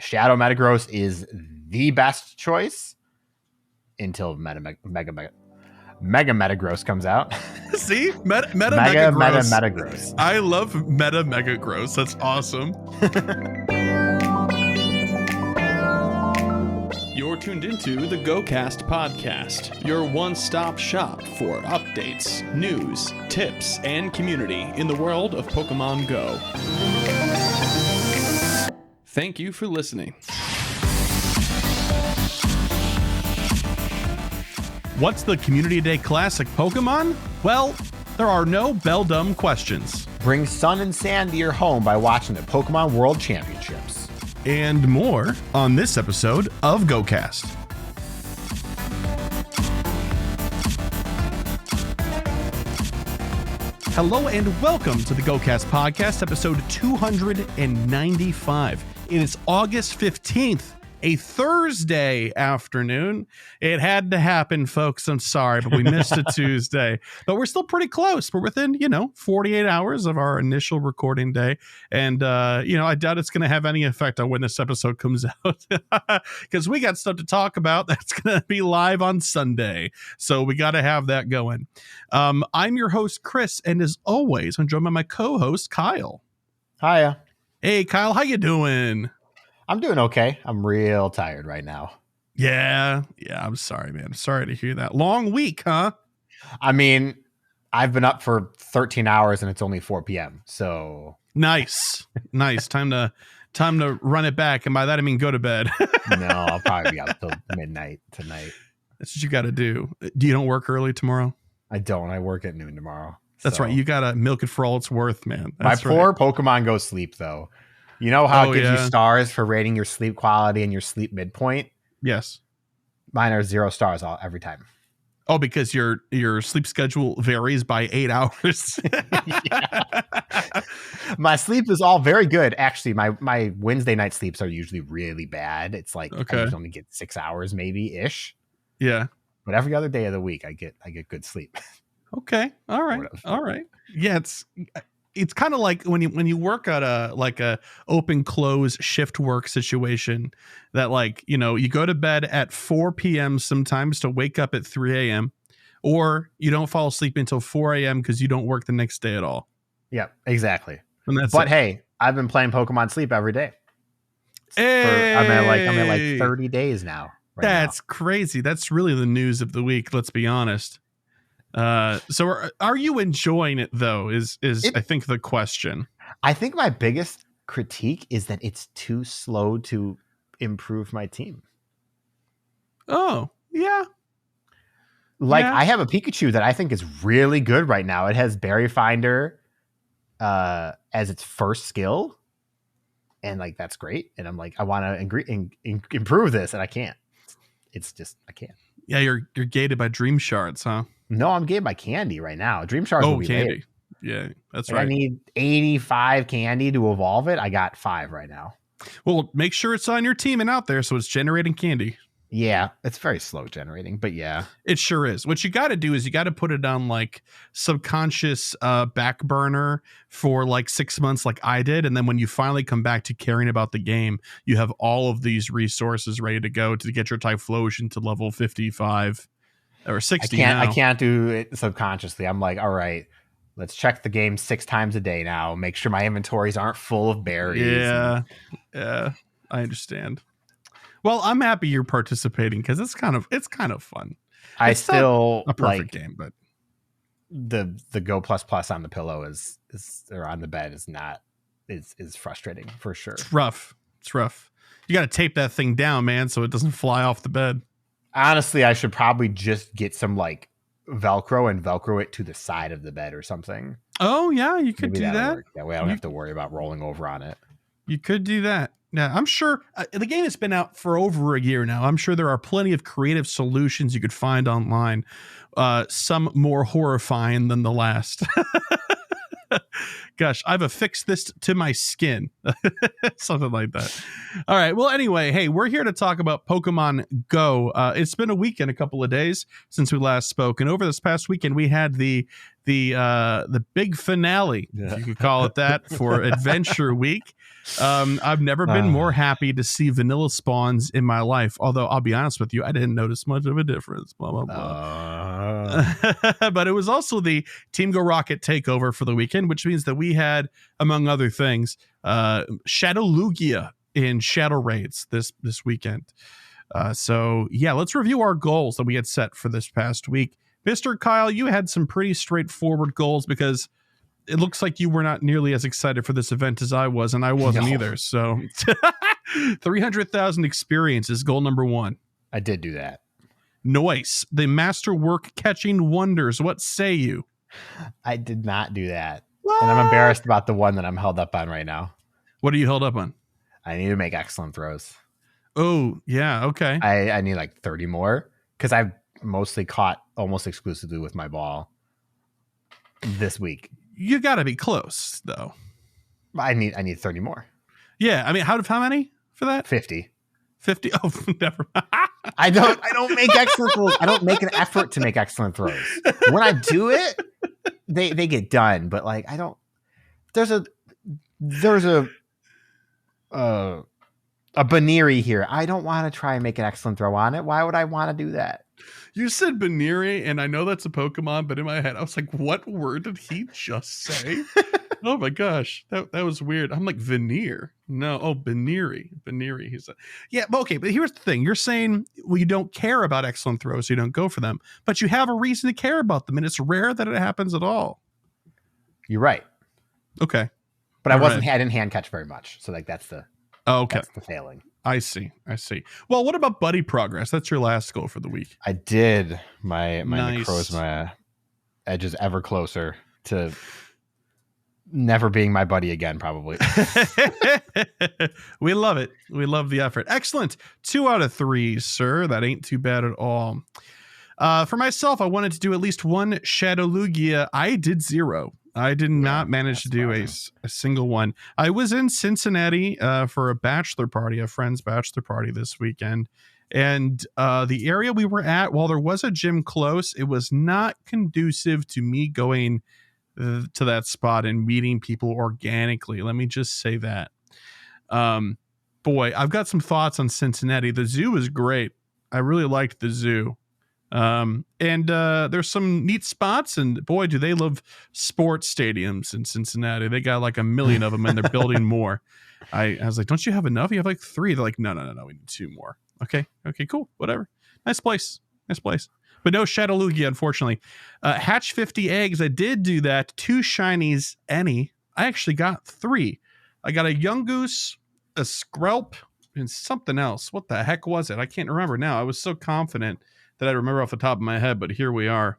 Shadow Metagross is the best choice until Mega Metagross comes out. See? Mega Metagross. I love Metagross. That's awesome. You're tuned into the GOCast podcast, your one-stop shop for updates, news, tips, and community in the world of Pokemon Go. Thank you for listening. What's the Community Day Classic Pokemon? Well, there are no Beldum questions. Bring sun and sand to your home by watching the Pokemon World Championships. And more on this episode of GOCast. Hello and welcome to the GOCast podcast, episode 295. It is August 15th, a Thursday afternoon. It had to happen, folks. I'm sorry, but we missed a Tuesday. But we're still pretty close. We're within, 48 hours of our initial recording day. And, I doubt it's going to have any effect on when this episode comes out. Because we got stuff to talk about that's going to be live on Sunday. So we got to have that going. I'm your host, Chris. And as always, I'm joined by my co-host, Kyle. Hiya. Hey, Kyle, how you doing? I'm doing okay. I'm real tired right now. Yeah, I'm sorry, man. I'm sorry to hear that. Long week, huh? I mean, I've been up for 13 hours and it's only 4 p.m. So nice. Time to run it back. And by that, I mean, go to bed. No, I'll probably be up till midnight tonight. That's what you got to do. You don't work early tomorrow? I don't. I work at noon tomorrow. That's right. You got to milk it for all it's worth, man. That's my poor Pokemon Go sleep, though. You know how it gives you stars for rating your sleep quality and your sleep midpoint? Yes. Mine are 0 stars every time. Oh, because your sleep schedule varies by 8 hours. My sleep is all very good. Actually, my Wednesday night sleeps are usually really bad. It's like I usually only get 6 hours maybe ish. Yeah. But every other day of the week I get good sleep. Okay. All right. Yeah, it's kind of like when you work at a open close shift work situation that you go to bed at 4 p.m. sometimes to wake up at 3 a.m. or you don't fall asleep until 4 a.m. because you don't work the next day at all. Yeah, exactly. But hey, I've been playing Pokemon Sleep every day. Hey! I'm at 30 days now. That's crazy. That's really the news of the week. Let's be honest. So are you enjoying it though? Is I think the question. I think my biggest critique is that it's too slow to improve my team. Oh, yeah. I have a Pikachu that I think is really good right now. It has Berry Finder as its first skill. And that's great. And I'm I want to improve this and I can't. It's just, I can't. Yeah, you're gated by Dream Shards, huh? No, I'm gated by candy right now. Dream Shards will be candy. later. Yeah, that's right. I need 85 candy to evolve it. I got 5 right now. Well, make sure it's on your team and out there so it's generating candy. Yeah, it's very slow generating, but yeah. It sure is. What you got to do is you got to put it on subconscious back burner for 6 months like I did. And then when you finally come back to caring about the game, you have all of these resources ready to go to get your Typhlosion to level 55 or 60. I can't do it subconsciously. I'm all right, let's check the game 6 times a day now. Make sure my inventories aren't full of berries. Yeah, I understand. Well, I'm happy you're participating because it's kind of fun. I still a perfect game, but the Go Plus Plus on the pillow is or on the bed is frustrating for sure. It's rough. You got to tape that thing down, man, so it doesn't fly off the bed. Honestly, I should probably just get some Velcro and Velcro it to the side of the bed or something. Oh yeah, you could do that. Work. That way I don't have to worry about rolling over on it. You could do that. Yeah, I'm sure the game has been out for over a year now. I'm sure there are plenty of creative solutions you could find online. Some more horrifying than the last. Gosh, I've affixed this to my skin. Something like that. All right. Well, anyway, hey, we're here to talk about Pokemon Go. It's been a week and a couple of days since we last spoke. And over this past weekend, we had the big finale, if you could call it that, for Adventure Week. I've never been more happy to see vanilla spawns in my life. Although I'll be honest with you, I didn't notice much of a difference. Blah, blah, blah. But it was also the Team Go Rocket takeover for the weekend, which means that we had, among other things, Shadow Lugia in Shadow Raids this weekend. So yeah, let's review our goals that we had set for this past week. Mr. Kyle, you had some pretty straightforward goals because it looks like you were not nearly as excited for this event as I was, and I wasn't either. So 300,000 experience is goal number 1. I did do that. Noise. The masterwork catching wonders. What say you? I did not do that. What? And I'm embarrassed about the one that I'm held up on right now. What are you held up on? I need to make excellent throws. Oh, yeah. Okay. I need like 30 more because I've mostly caught almost exclusively with my ball this week. You got to be close, though. I need 30 more. Yeah. I mean, how many for that? 50. 50. Oh, never mind. I don't make excellent throws. I don't make an effort to make excellent throws. When I do it, they get done. But like, I don't. There's a Baneri here. I don't want to try and make an excellent throw on it. Why would I want to do that? You said Baneri, and I know that's a Pokemon, but in my head, I was like, what word did he just say? Oh my gosh, that was weird. I'm like, veneer. No, Baneri. He said, yeah, but okay, but here's the thing. You're saying, well, you don't care about excellent throws, so you don't go for them, but you have a reason to care about them, and it's rare that it happens at all. You're right. Okay. But I didn't hand catch very much. So like, that's the failing. I see. Well, what about buddy progress? That's your last goal for the week. I did. My Nice. Necrozma edge is ever closer to never being my buddy again, probably. We love it. We love the effort. Excellent. 2 out of 3, sir. That ain't too bad at all. For myself, I wanted to do at least one Shadow Lugia. I did 0. I did not manage to do a single one. I was in Cincinnati for a friend's bachelor party this weekend. And the area we were at, while there was a gym close, it was not conducive to me going to that spot and meeting people organically. Let me just say that. Boy, I've got some thoughts on Cincinnati. The zoo is great. I really liked the zoo. And there's some neat spots, and boy, do they love sports stadiums in Cincinnati. They got like 1 million of them, and they're building more. I was like, don't you have enough? You have like 3. They're like, no, we need 2 more. Okay, cool, whatever. Nice place. But no Shadow Lugia, unfortunately. Hatch 50 eggs. I did do that. 2 shinies, any. I actually got 3. I got a Yungoos, a Skrelp, and something else. What the heck was it? I can't remember now. I was so confident that I remember off the top of my head, but here we are.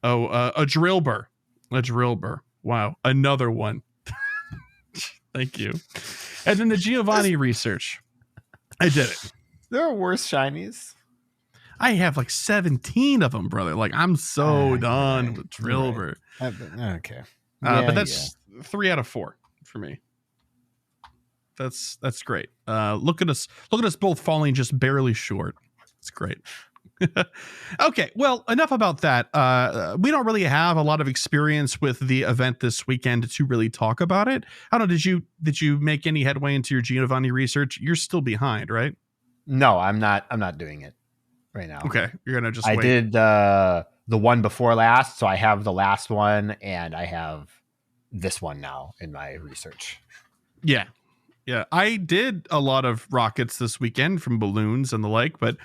A Drillbur. Wow, another one. Thank you. And then the Giovanni research. I did it. There are worse shinies. I have like 17 of them, brother. Like, I'm so done with Drillbur. Right. Okay. But that's 3 out of 4 for me. That's great. Look at us both falling just barely short. It's great. Okay, well, enough about that. We don't really have a lot of experience with the event this weekend to really talk about it. I don't know, did you make any headway into your Giovanni research? You're still behind, right? No, I'm not doing it right now. Okay, you're gonna just I wait. did the one before last, so I have the last one, and I have this one now in my research. Yeah, I did a lot of rockets this weekend from balloons and the like, but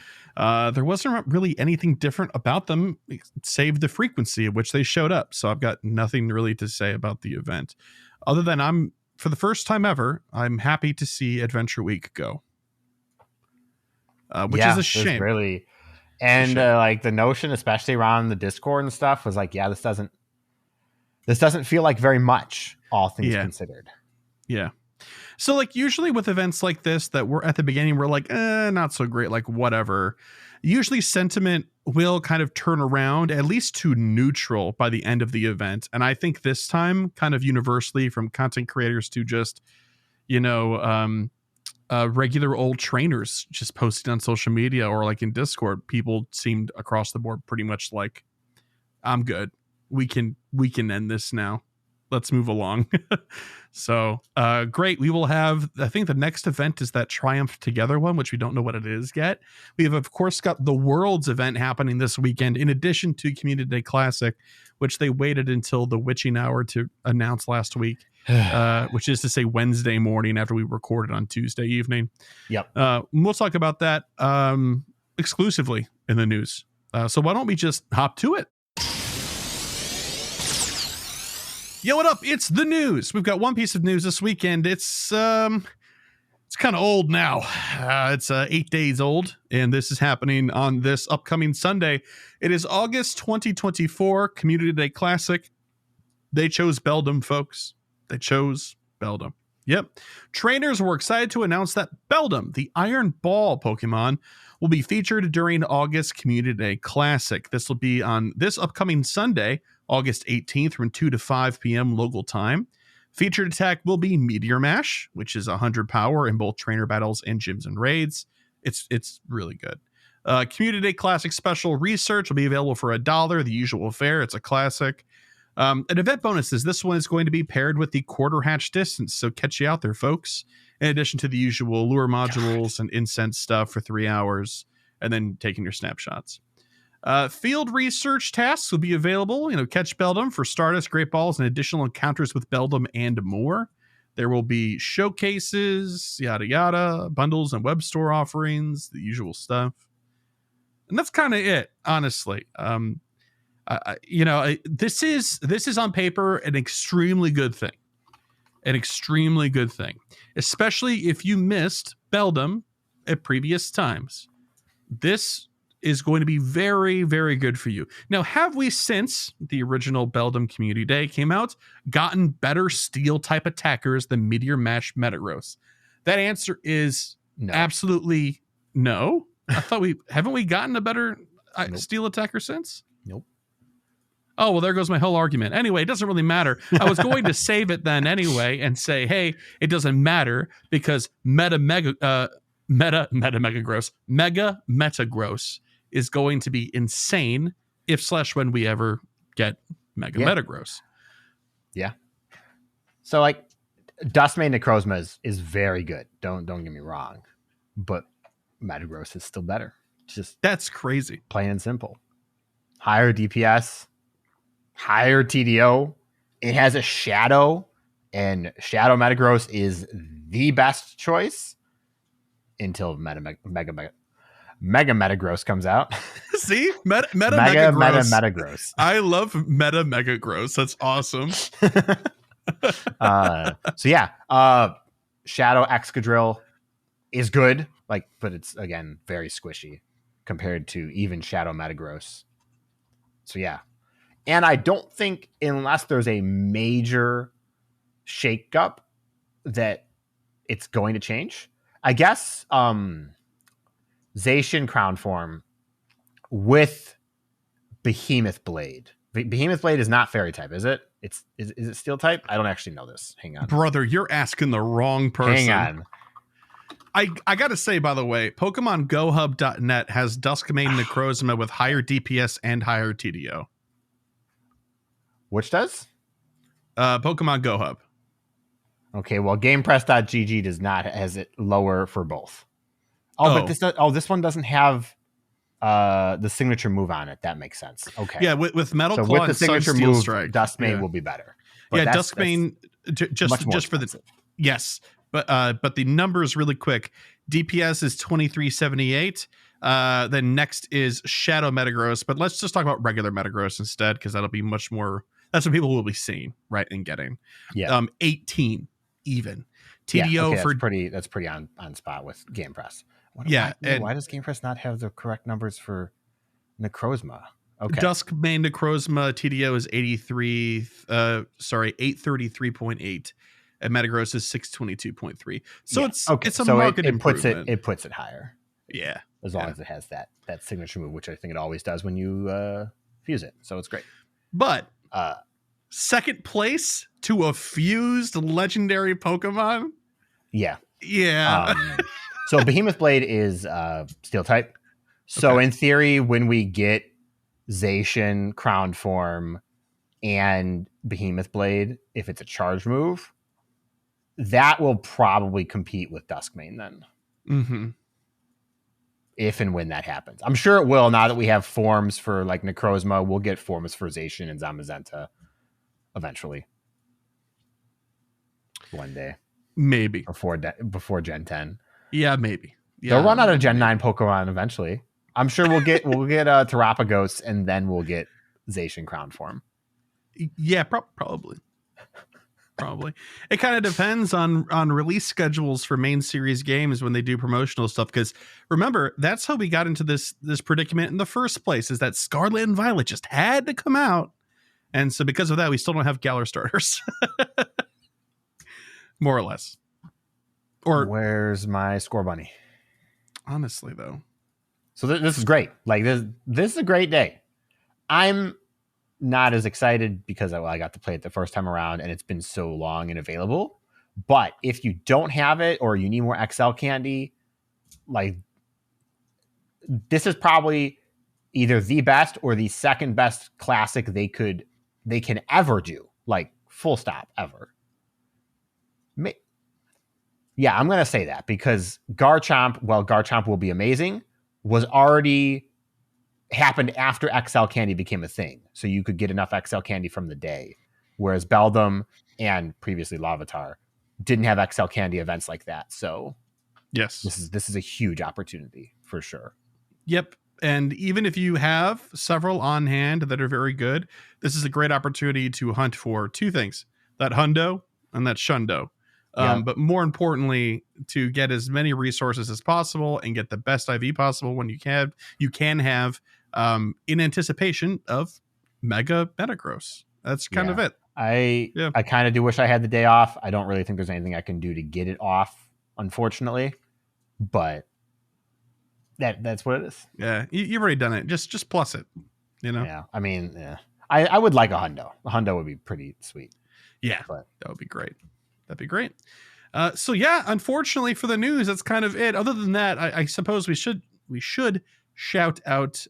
there wasn't really anything different about them, save the frequency at which they showed up. So I've got nothing really to say about the event, other than for the first time ever, I'm happy to see Adventure Week go, which is a shame. Really, and like the notion, especially around the Discord and stuff, was like, yeah, this doesn't feel like very much, all things considered. Yeah. So like usually with events like this that we're at the beginning, we're like, not so great, like whatever. Usually sentiment will kind of turn around at least to neutral by the end of the event. And I think this time, kind of universally, from content creators to just, regular old trainers just posting on social media or like in Discord, people seemed across the board pretty much like, I'm good. We can end this now. Let's move along. So great. We will have, I think the next event is that Triumph Together one, which we don't know what it is yet. We have, of course, got the Worlds event happening this weekend, in addition to Community Day Classic, which they waited until the witching hour to announce last week, which is to say Wednesday morning after we recorded on Tuesday evening. Yep. We'll talk about that exclusively in the news. So why don't we just hop to it? Yo, what up? It's the news. We've got one piece of news this weekend. It's kind of old now. It's 8 days old, and this is happening on this upcoming Sunday. It is August 2024, Community Day Classic. They chose Beldum, folks. They chose Beldum. Yep. Trainers were excited to announce that Beldum, the Iron Ball Pokemon, will be featured during August Community Day Classic. This will be on this upcoming Sunday, August 18th from 2 to 5 p.m. local time. Featured attack will be Meteor Mash, which is 100 power in both trainer battles and gyms and raids. It's really good. Community Day Classic Special Research will be available for $1, the usual fare. It's a classic. And event bonuses. This one is going to be paired with the quarter hatch distance, so catch you out there, folks. In addition to the usual lure modules and incense stuff for 3 hours, and then taking your snapshots. Field research tasks will be available. Catch Beldum for Stardust, Great Balls, and additional encounters with Beldum and more. There will be showcases, yada yada, bundles and web store offerings, the usual stuff. And that's kind of it, honestly. This is on paper an extremely good thing. An extremely good thing, especially if you missed Beldum at previous times. This is going to be very, very good for you. Now, have we, since the original Beldum Community Day came out, gotten better steel type attackers than Meteor Mash Metagross? That answer is no. Absolutely no. I thought haven't we gotten a better steel attacker since? Nope. Oh, well, there goes my whole argument. Anyway, it doesn't really matter. I was going to save it then anyway and say, hey, it doesn't matter because Mega Metagross is going to be insane if/when we ever get Mega Metagross. Yeah. So Dustmane Necrozma is very good. Don't get me wrong, but Metagross is still better. That's crazy. Plain and simple. Higher DPS, higher TDO. It has a Shadow, and Shadow Metagross is the best choice until Mega Metagross comes out. See? Mega Metagross. I love Meta Megagross. That's awesome. Shadow Excadrill is good, but it's again very squishy compared to even Shadow Metagross. So yeah. And I don't think, unless there's a major shakeup, that it's going to change. I guess Zacian Crown Form with Behemoth Blade. Behemoth Blade is not fairy type, is it? Is it steel type? I don't actually know this. Hang on. Brother, you're asking the wrong person. Hang on. I got to say, by the way, PokemonGoHub.net has Duskmane Necrozma with higher DPS and higher TDO. Which does? Pokemon Go Hub. Okay, well, GamePress.gg has it lower for both. But this one doesn't have the signature move on it. That makes sense. Okay. Yeah, with Metal Claw and signature Sun Steel move, Strike, Dustmane will be better. But Duskmane just for the yes, but the numbers really quick. DPS is 2378. Then next is Shadow Metagross, but let's just talk about regular Metagross instead, because that'll be much more. That's what people will be seeing, right, and getting. Yeah. 18 even. TDO for that's pretty on spot with GamePress. Why does GamePress not have the correct numbers for Necrozma? Okay. Duskmane Necrozma TDO is 833.8, and Metagross is 622.3. So it's a market improvement. It puts it higher. Yeah. As long as it has that signature move, which I think it always does when you fuse it. So it's great. But second place to a fused legendary Pokemon? Yeah. Yeah. So Behemoth Blade is Steel type. So in theory, when we get Zacian, Crown Form, and Behemoth Blade, if it's a charge move, that will probably compete with Duskmane then. Mm-hmm. If and when that happens. I'm sure it will now that we have forms for like Necrozma. We'll get forms for Zacian and Zamazenta eventually. One day. Maybe. Before Gen 10. Yeah, maybe. Yeah, they'll run out of Gen 9 Pokemon eventually. I'm sure we'll get Terapagos and then we'll get Zacian Crown Form. Yeah, probably. Probably. It kind of depends on release schedules for main series games when they do promotional stuff. Because remember, that's how we got into this predicament in the first place, is that Scarlet and Violet just had to come out. And so because of that, we still don't have Galar starters. More or less. Or where's my Score Bunny? Honestly, though. So this is great. Like this is a great day. I'm not as excited because I got to play it the first time around and it's been so long and available. But if you don't have it or you need more XL candy, like this is probably either the best or the second best classic they can ever do. Like full stop ever. Yeah, I'm going to say that because Garchomp will be amazing, was already happened after XL candy became a thing. So you could get enough XL candy from the day. Whereas Beldum and previously Larvitar didn't have XL candy events like that. So yes, this is a huge opportunity for sure. Yep. And even if you have several on hand that are very good, this is a great opportunity to hunt for two things, that Hundo and that Shundo. But more importantly, to get as many resources as possible and get the best IV possible when you can have in anticipation of Mega Metagross. That's kind of it. I kind of do wish I had the day off. I don't really think there's anything I can do to get it off, unfortunately. But that's what it is. Yeah, you've already done it. Just plus it, you know? Yeah, I mean, yeah. I would like a Hundo. A Hundo would be pretty sweet. Yeah, but that would be great. That'd be great. So yeah, unfortunately for the news, that's kind of it. Other than that, I suppose we should shout out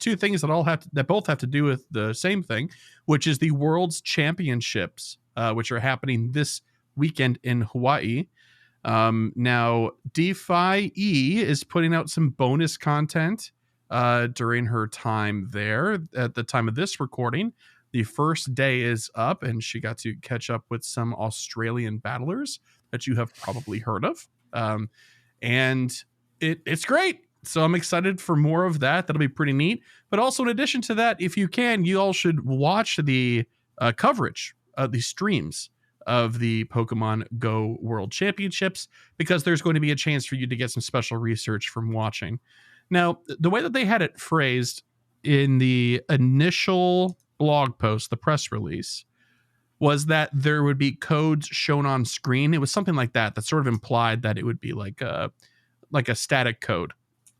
two things that both have to do with the same thing, which is the World's Championships, which are happening this weekend in Hawaii. Now DeFi E is putting out some bonus content during her time there. At the time of this recording, the first day is up, and she got to catch up with some Australian battlers that you have probably heard of. And it's great. So I'm excited for more of that. That'll be pretty neat. But also, in addition to that, if you can, you all should watch the coverage of the streams of the Pokemon Go World Championships, because there's going to be a chance for you to get some special research from watching. Now, the way that they had it phrased in the initial blog post, the press release, was that there would be codes shown on screen. It was something like that sort of implied that it would be like a static code,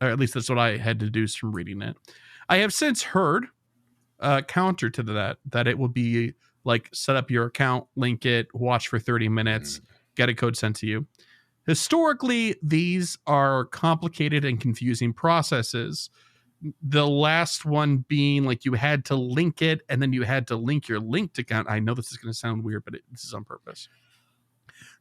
or at least that's what I had deduced from reading it. I have since heard counter to that it will be like set up your account, link it, watch for 30 minutes, get a code sent to you. Historically, these are complicated and confusing processes. The last one being like you had to link it and then you had to link your linked account. I know this is going to sound weird, but this is on purpose.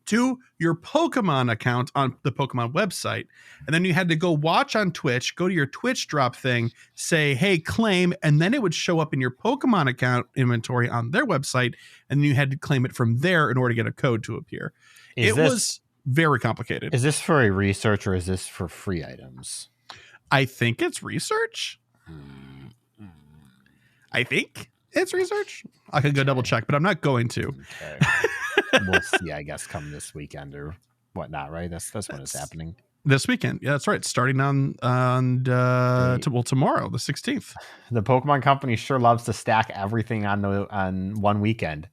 To your Pokemon account on the Pokemon website. And then you had to go watch on Twitch, go to your Twitch drop thing, say, hey, claim, and then it would show up in your Pokemon account inventory on their website. And then you had to claim it from there in order to get a code to appear. It was very complicated. Is this for a research or is this for free items? I think it's research. I think it's research. I could go double check, but I'm not going to. Okay. We'll see, I guess, come this weekend or whatnot, right? That's when it's happening. This weekend. Yeah, that's right. Starting on tomorrow, the 16th. The Pokemon Company sure loves to stack everything on one weekend.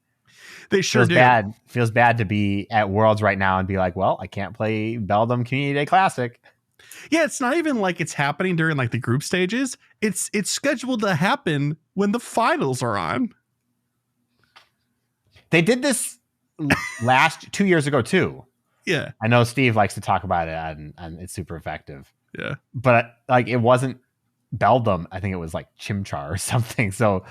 They sure do. Feels bad to be at Worlds right now and be like, well, I can't play Beldum Community Day Classic. Yeah, it's not even like it's happening during like the group stages. It's scheduled to happen when the finals are on. They did this 2 years ago too. Yeah. I know Steve likes to talk about it and it's super effective. Yeah. But like it wasn't Beldum. I think it was like Chimchar or something. So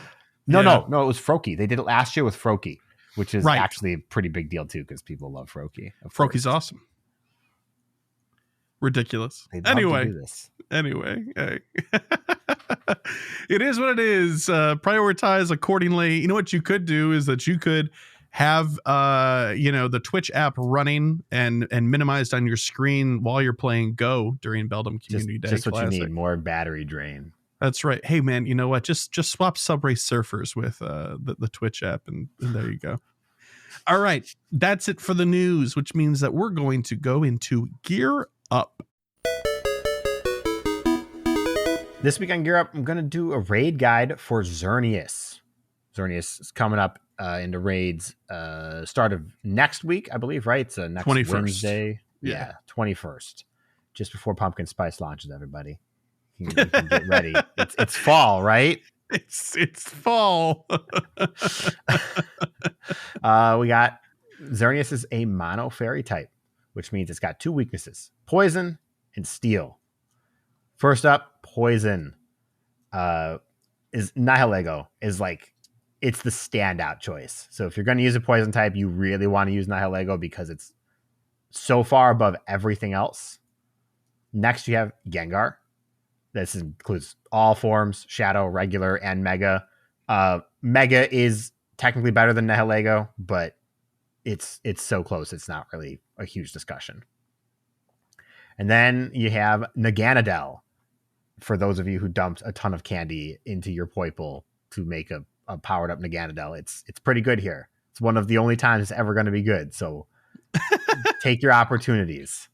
no, it was Froakie. They did it last year with Froakie, which is actually a pretty big deal too because people love Froakie. Frokie's awesome. Ridiculous. Anyway, it is what it is. Prioritize accordingly. You know what you could do is that you could have the Twitch app running and minimized on your screen while you're playing Go during Beldum Community Day Classic. What you need, more battery drain. That's right. Hey man, you know what? Just swap Subway Surfers with the Twitch app and there you go. All right, that's it for the news, which means that we're going to go into Gear Up. This week on Gear Up, I'm going to do a raid guide for Xerneas. Xerneas is coming up into raids start of next week, I believe, right? It's next 21st. Wednesday. Yeah, 21st. Just before Pumpkin Spice launches, everybody. You can get ready. It's fall, right? It's fall. We got Xerneas is a mono fairy type, which means it's got 2 weaknesses: poison and steel. First up, poison is Nihilego is like it's the standout choice. So if you're going to use a poison type, you really want to use Nihilego because it's so far above everything else. Next, you have Gengar. This includes all forms, Shadow, Regular, and Mega. Mega is technically better than Nihilego, but it's so close, it's not really a huge discussion. And then you have Naganadel. For those of you who dumped a ton of candy into your PokéPoll to make a powered up Naganadel, it's pretty good here. It's one of the only times it's ever going to be good. So take your opportunities.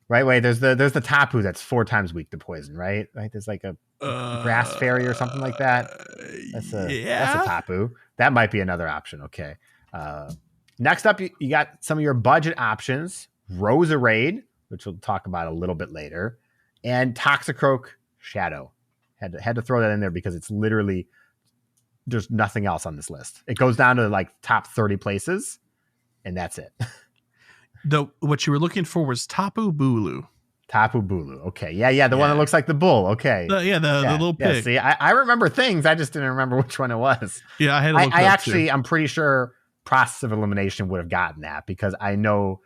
Right way. There's the Tapu that's 4 times weak to poison. Right. There's like a grass fairy or something like that. That's a Tapu. That might be another option. Okay. Next up, you got some of your budget options: Roserade, which we'll talk about a little bit later, and Toxicroak Shadow. Had to throw that in there because it's literally there's nothing else on this list. It goes down to like top 30 places, and that's it. What you were looking for was Tapu Bulu. Tapu Bulu. Okay. Yeah. The one that looks like the bull. Okay. The little pig. Yeah, see, I remember things. I just didn't remember which one it was. Yeah, I had to look it up too. I'm pretty sure Process of Elimination would have gotten that because I know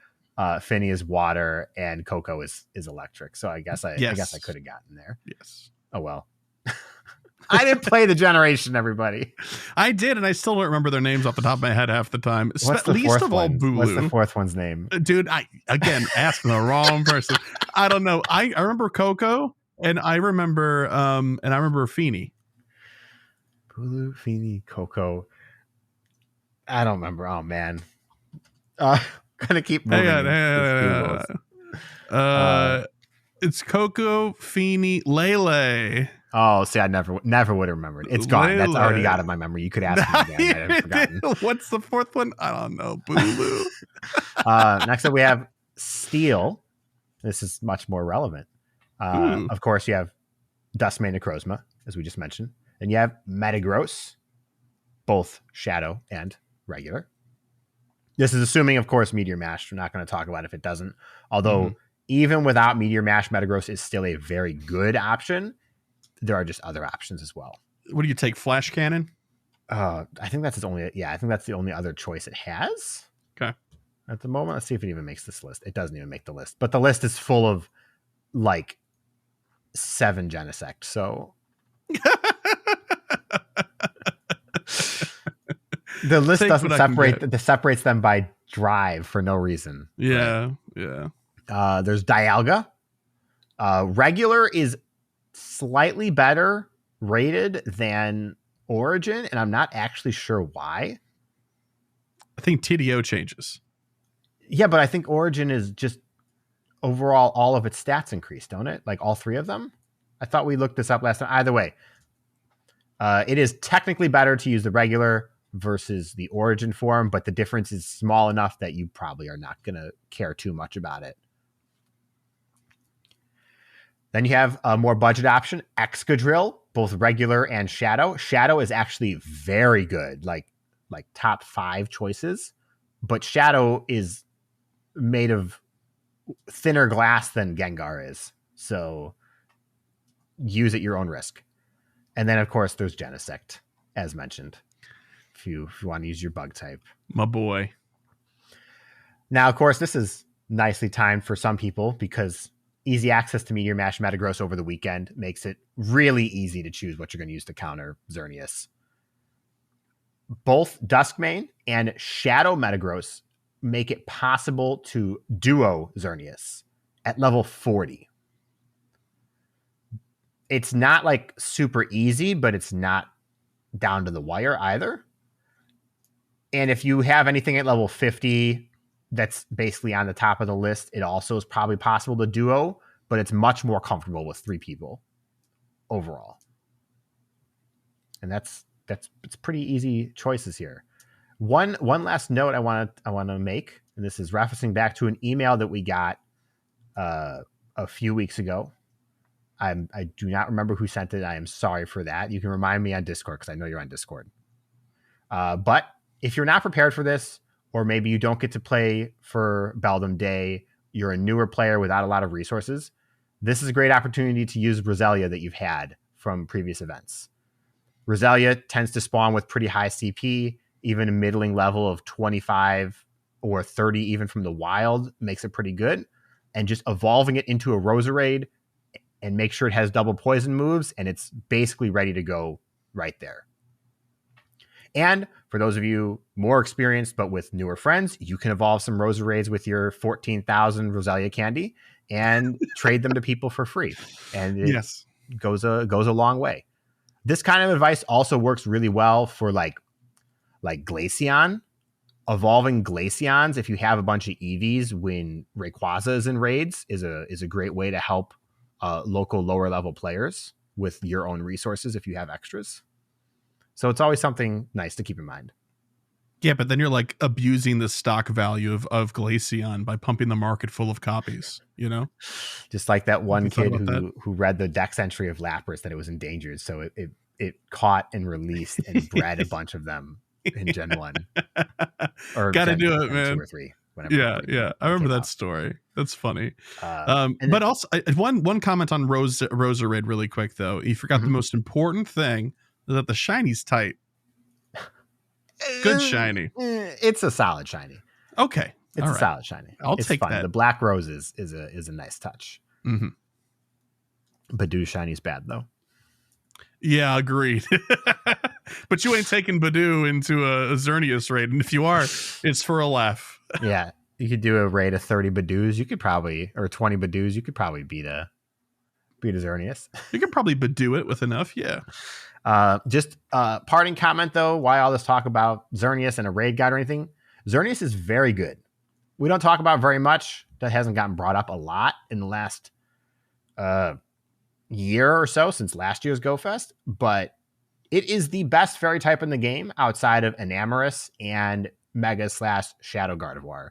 Finny is water and Coco is electric. So I guess I could have gotten there. Yes. Oh, well. I didn't play the generation, everybody. I did, and I still don't remember their names off the top of my head half the time. What's the least of all, one? Bulu. What's the fourth one's name? Dude, I asking the wrong person. I don't know. I remember Coco, and I remember Feeny. Bulu, Feeny, Coco. I don't remember. Oh man. Gonna keep moving. Hang on. It's Coco, Feeny, Lele. Oh, see, I never would have remembered. It's gone. Lele. That's already out of my memory. You could ask me again. I've forgotten. What's the fourth one? I don't know. Bulu. Next up, we have Steel. This is much more relevant. Of course, you have Duskmane Necrozma, as we just mentioned. And you have Metagross, both Shadow and Regular. This is assuming, of course, Meteor Mash. We're not going to talk about if it doesn't. Although, even without Meteor Mash, Metagross is still a very good option. There are just other options as well. What do you take? Flash Cannon? I think that's I think that's the only other choice it has. Okay. At the moment, let's see if it even makes this list. It doesn't even make the list, but the list is full of like 7 Genesect. So the list doesn't separates them by drive for no reason. Yeah. Right? Yeah. There's Dialga. Regular is slightly better rated than Origin, and I'm not actually sure why. I think TDO changes. Yeah, but I think Origin is just overall all of its stats increase, don't it? Like all 3 of them? I thought we looked this up last time. Either way, it is technically better to use the Regular versus the Origin form, but the difference is small enough that you probably are not going to care too much about it. Then you have a more budget option, Excadrill, both regular and Shadow. Shadow is actually very good, like top 5 choices, but Shadow is made of thinner glass than Gengar is, so use at your own risk. And then, of course, there's Genesect, as mentioned, if you want to use your bug type. My boy. Now, of course, this is nicely timed for some people because easy access to Meteor Mash Metagross over the weekend makes it really easy to choose what you're going to use to counter Xerneas. Both Duskmane and Shadow Metagross make it possible to duo Xerneas at level 40. It's not like super easy, but it's not down to the wire either. And if you have anything at level 50 that's basically on the top of the list, it also is probably possible to duo, but it's much more comfortable with 3 people overall. And it's pretty easy choices here. One last note I want to make, and this is referencing back to an email that we got a few weeks ago. I do not remember who sent it. I am sorry for that. You can remind me on Discord because I know you're on Discord. But if you're not prepared for this, or maybe you don't get to play for Beldum Day, you're a newer player without a lot of resources, this is a great opportunity to use Roselia that you've had from previous events. Roselia tends to spawn with pretty high CP, even a middling level of 25 or 30 even from the wild makes it pretty good. And just evolving it into a Roserade and make sure it has double poison moves, and it's basically ready to go right there. And for those of you more experienced but with newer friends, you can evolve some Roserades with your 14,000 Roselia candy and trade them to people for free. And it goes a long way. This kind of advice also works really well for like Glaceon. Evolving Glaceons, if you have a bunch of EVs when Rayquaza is in raids, is a great way to help local lower level players with your own resources if you have extras. So it's always something nice to keep in mind. Yeah, but then you're like abusing the stock value of Glaceon by pumping the market full of copies, you know? Just like that one kid who read the dex entry of Lapras that it was endangered, so it caught and released and bred a bunch of them in Gen 1. Or gotta Gen, do it, Gen man. 2 or 3. Yeah. I remember that story. That's funny. But also one comment on Roserade really quick though. You forgot the most important thing, that the shiny's tight. Good shiny. It's a solid shiny. Okay. It's a solid shiny. It's take fun. that. The black rose is a nice touch. Mm-hmm. Badoo shiny's bad though. Yeah, agreed. But you ain't taking Badoo into a Xerneas raid, and if you are, it's for a laugh. Yeah, you could do a raid of 30 Badoos. You could probably, or 20 Badoos. You could probably beat a Xerneas. You could probably Badoo it with enough. Yeah. Just parting comment though, why all this talk about Xerneas and a raid guide or anything? Xerneas is very good. We don't talk about very much. That hasn't gotten brought up a lot in the last year or so since last year's GOFest, but it is the best fairy type in the game outside of Enamorus and Mega/Shadow Gardevoir.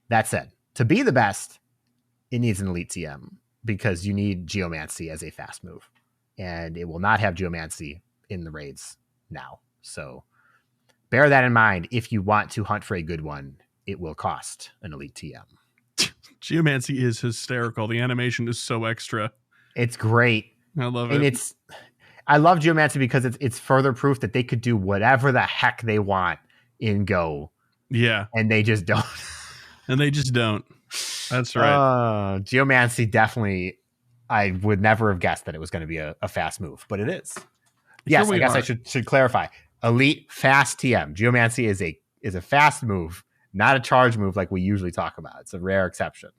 That said, to be the best, it needs an Elite TM because you need Geomancy as a fast move. And it will not have Geomancy in the raids now. So bear that in mind. If you want to hunt for a good one, it will cost an Elite TM. Geomancy is hysterical. The animation is so extra. It's great. I love it. And I love Geomancy because it's further proof that they could do whatever the heck they want in Go. Yeah. And they just don't. That's right. Geomancy definitely, I would never have guessed that it was going to be a fast move, but it is. Yes, I guess I should clarify. Elite fast TM. Geomancy is a fast move, not a charge move like we usually talk about. It's a rare exception.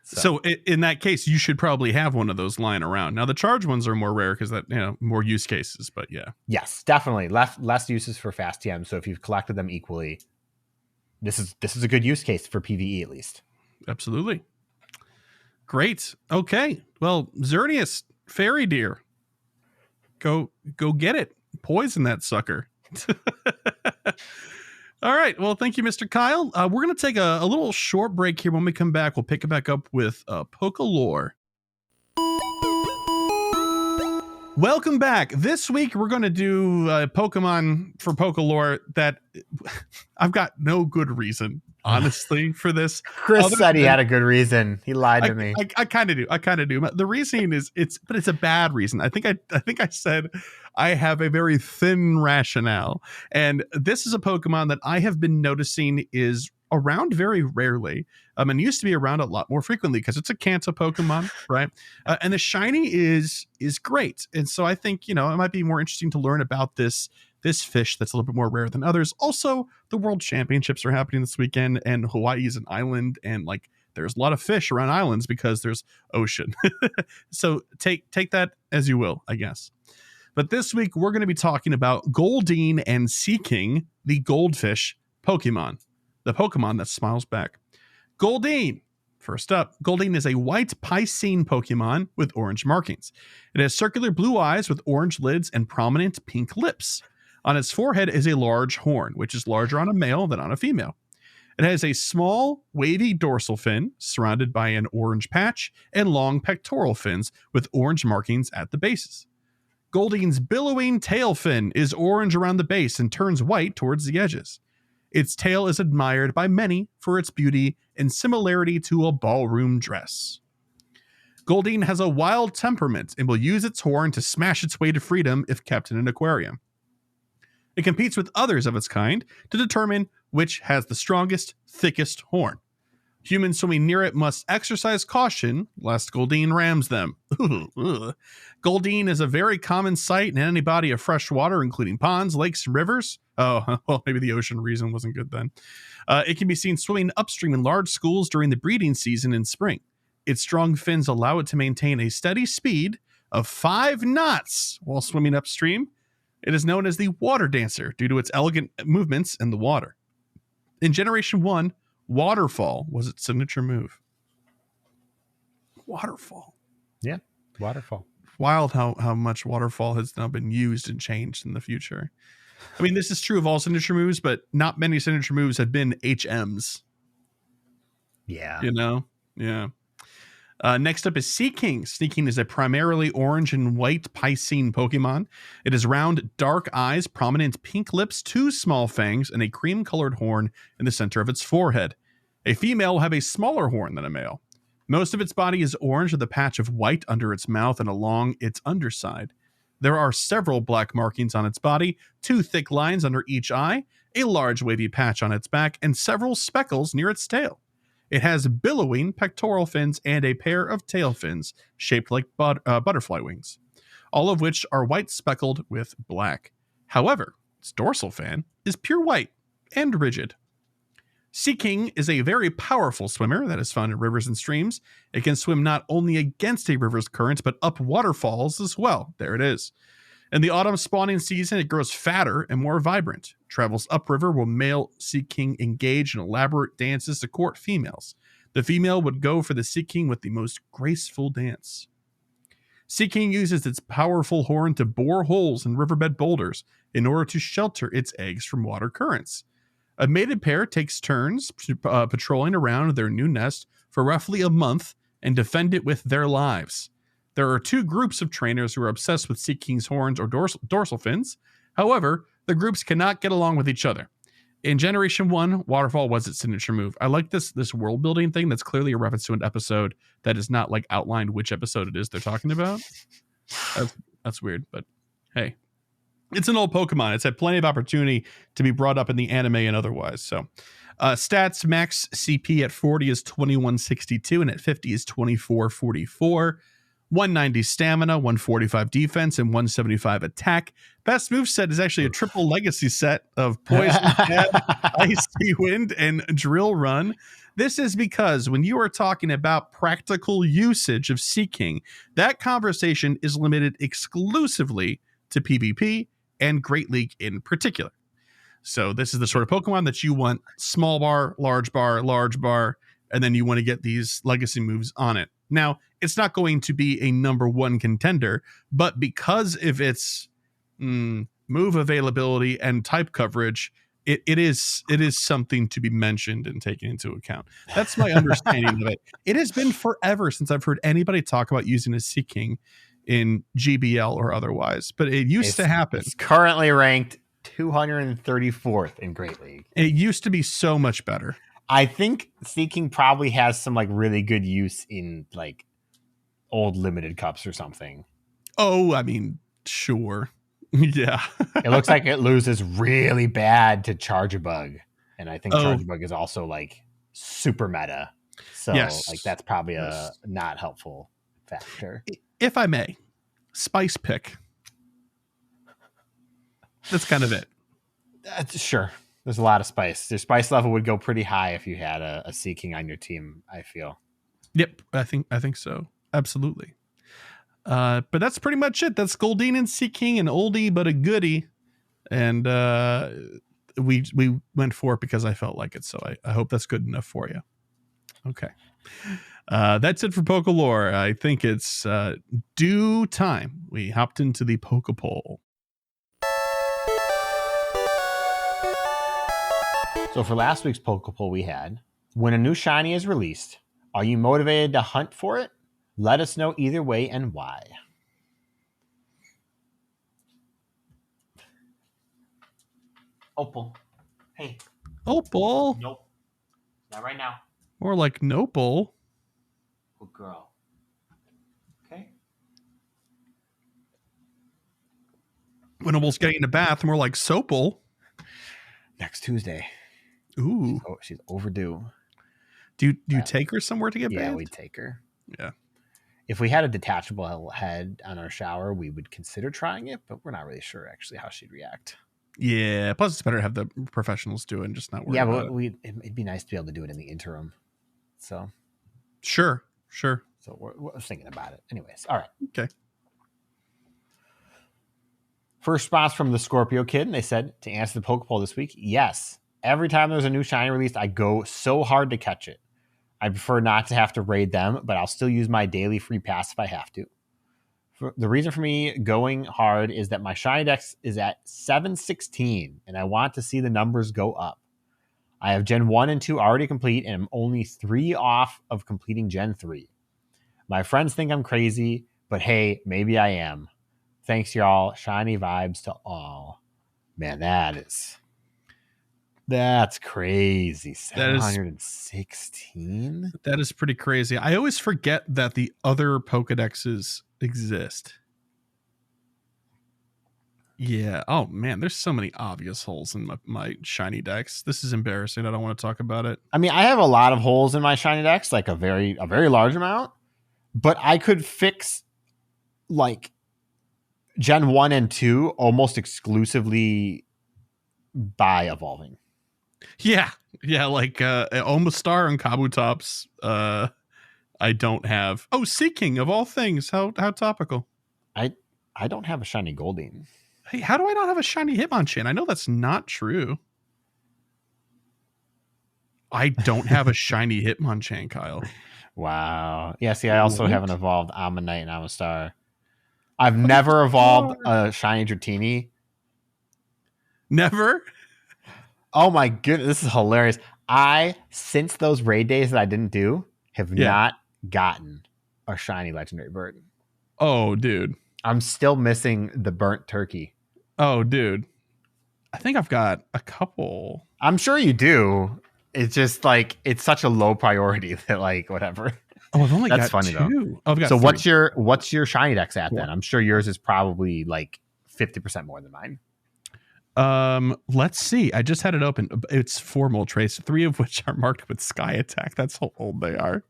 So in that case, you should probably have one of those lying around. Now the charge ones are more rare because that, more use cases, but yeah. Yes, definitely. Less uses for fast TM. So if you've collected them equally, this is a good use case for PvE at least. Absolutely. Great. Okay. Well, Xerneas, fairy deer. Go get it. Poison that sucker. All right. Well, thank you, Mr. Kyle. We're going to take a little short break here. When we come back, we'll pick it back up with PokéLore. Welcome back. This week we're going to do Pokemon for PokéLore that I've got no good reason, honestly, for this. Chris said he had a good reason. He lied to me. I kind of do. The reasoning is it's a bad reason. I think I said I have a very thin rationale, and this is a Pokemon that I have been noticing is around very rarely, and used to be around a lot more frequently because it's a Kanto Pokemon, right? And the shiny is great, and so I think it might be more interesting to learn about this fish that's a little bit more rare than others. Also, the World Championships are happening this weekend, and Hawaii is an island, and there's a lot of fish around islands because there's ocean. So take that as you will, I guess. But this week we're going to be talking about Goldeen and Seaking, the goldfish Pokemon. The Pokemon that smiles back. Goldeen. First up, Goldeen is a white Piscine Pokemon with orange markings. It has circular blue eyes with orange lids and prominent pink lips. On its forehead is a large horn, which is larger on a male than on a female. It has a small, wavy dorsal fin surrounded by an orange patch and long pectoral fins with orange markings at the bases. Goldeen's billowing tail fin is orange around the base and turns white towards the edges. Its tail is admired by many for its beauty and similarity to a ballroom dress. Goldeen has a wild temperament and will use its horn to smash its way to freedom if kept in an aquarium. It competes with others of its kind to determine which has the strongest, thickest horn. Humans swimming near it must exercise caution lest Goldeen rams them. Goldeen is a very common sight in any body of fresh water, including ponds, lakes, and rivers. Oh, well, maybe the ocean reason wasn't good then. It can be seen swimming upstream in large schools during the breeding season in spring. Its strong fins allow it to maintain a steady speed of 5 knots while swimming upstream. It is known as the water dancer due to its elegant movements in the water. In Generation 1, Waterfall was its signature move. Waterfall. Yeah, Waterfall. Wild how much Waterfall has now been used and changed in the future. I mean, this is true of all signature moves, but not many signature moves have been HMs. Yeah. Yeah. Next up is Seaking. Seaking is a primarily orange and white Piscine Pokemon. It has round, dark eyes, prominent pink lips, 2 small fangs, and a cream-colored horn in the center of its forehead. A female will have a smaller horn than a male. Most of its body is orange with a patch of white under its mouth and along its underside. There are several black markings on its body, 2 thick lines under each eye, a large wavy patch on its back, and several speckles near its tail. It has billowing pectoral fins and a pair of tail fins shaped like butterfly wings, all of which are white speckled with black. However, its dorsal fin is pure white and rigid. Seaking is a very powerful swimmer that is found in rivers and streams. It can swim not only against a river's current, but up waterfalls as well. There it is. In the autumn spawning season, it grows fatter and more vibrant. Travels upriver where male Seaking engage in elaborate dances to court females. The female would go for the Seaking with the most graceful dance. Seaking uses its powerful horn to bore holes in riverbed boulders in order to shelter its eggs from water currents. A mated pair takes turns patrolling around their new nest for roughly a month and defend it with their lives. There are 2 groups of trainers who are obsessed with Seaking's horns or dorsal fins. However, the groups cannot get along with each other. In Generation 1, Waterfall was its signature move. I like this world building thing that's clearly a reference to an episode that is not outlined which episode it is they're talking about. That's weird, but hey. It's an old Pokemon. It's had plenty of opportunity to be brought up in the anime and otherwise. So, stats: max CP at 40 is 2162, and at 50 is 2444. 190 stamina, 145 defense, and 175 attack. Best moveset is actually a triple legacy set of Poison, Jab, Icy Wind, and Drill Run. This is because when you are talking about practical usage of Seaking, that conversation is limited exclusively to PvP and Great League in particular. So this is the sort of Pokemon that you want small bar, large bar, large bar, and then you want to get these legacy moves on it. Now, it's not going to be a number 1 contender, but because of its move availability and type coverage, it is something to be mentioned and taken into account. That's my understanding of it. It has been forever since I've heard anybody talk about using a Seaking in GBL or otherwise, but it used to happen. It's currently ranked 234th in Great League. It used to be so much better. I think Seeking probably has some like really good use in like old limited cups or something. Oh, I mean, sure. Yeah. It looks like it loses really bad to Charjabug. And I think Charjabug is also like super meta. So like that's probably a not helpful factor. If I may, Spice Pick. That's kind of it. Sure. There's a lot of spice. Your spice level would go pretty high if you had a Seeking on your team, I feel. Yep, I think so. Absolutely. But that's pretty much it. That's Goldeen and Seeking, an oldie but a goodie. And we went for it because I felt like it. So I hope that's good enough for you. Okay. That's it for PokéLore. I think it's due time. We hopped into the PokéPoll. So for last week's PokéPoll we had, when a new shiny is released, are you motivated to hunt for it? Let us know either way and why. Opal. Hey. Opal. Nope. Not right now. More like Nopal. Good girl. Okay. When Opal's getting in a bath, more like Sopal. Next Tuesday. Ooh. She's overdue. Do you take her somewhere to get bathed? Yeah, we'd take her. Yeah. If we had a detachable head on our shower, we would consider trying it, but we're not really sure actually how she'd react. Yeah. Plus, it's better to have the professionals do it and just not worry about it. It'd be nice to be able to do it in the interim. So. Sure. So we're thinking about it. Anyways. All right. Okay. First response from the Scorpio Kid, and they said, to answer the PokéPoll this week, yes. Every time there's a new shiny released, I go so hard to catch it. I prefer not to have to raid them, but I'll still use my daily free pass if I have to. The reason for me going hard is that my shiny dex is at 716, and I want to see the numbers go up. I have Gen 1 and 2 already complete, and I'm only 3 off of completing Gen 3. My friends think I'm crazy, but hey, maybe I am. Thanks, y'all. Shiny vibes to all. Man, that's crazy. 716? That is pretty crazy. I always forget that the other Pokedexes exist. Yeah. Oh, man. There's so many obvious holes in my shiny dex. This is embarrassing. I don't want to talk about it. I mean, I have a lot of holes in my shiny dex, like a very large amount. But I could fix, like, Gen 1 and 2 almost exclusively by evolving. Yeah, like Omastar and Kabutops. I don't have. Oh, Seeking of all things. How topical. I don't have a shiny Goldeen. Hey, how do I not have a shiny Hitmonchan? I know that's not true. I don't have a shiny Hitmonchan, Kyle. Wow. Yeah, see, I also haven't evolved Ammonite and Amistar. I've never evolved a shiny Dratini. Never? Oh my goodness, this is hilarious. Since those raid days that I didn't do, have not gotten a shiny legendary bird. Oh, dude. I'm still missing the burnt turkey. Oh, dude. I think I've got a couple. I'm sure you do. It's just like, it's such a low priority that like, whatever. Oh, I've only That's got funny 2. though. Oh, I've got so 3. what's your shiny dex at then? I'm sure yours is probably like 50% more than mine. Let's see. I just had it open. It's 4 Moltres, 3 of which are marked with Sky Attack. That's how old they are.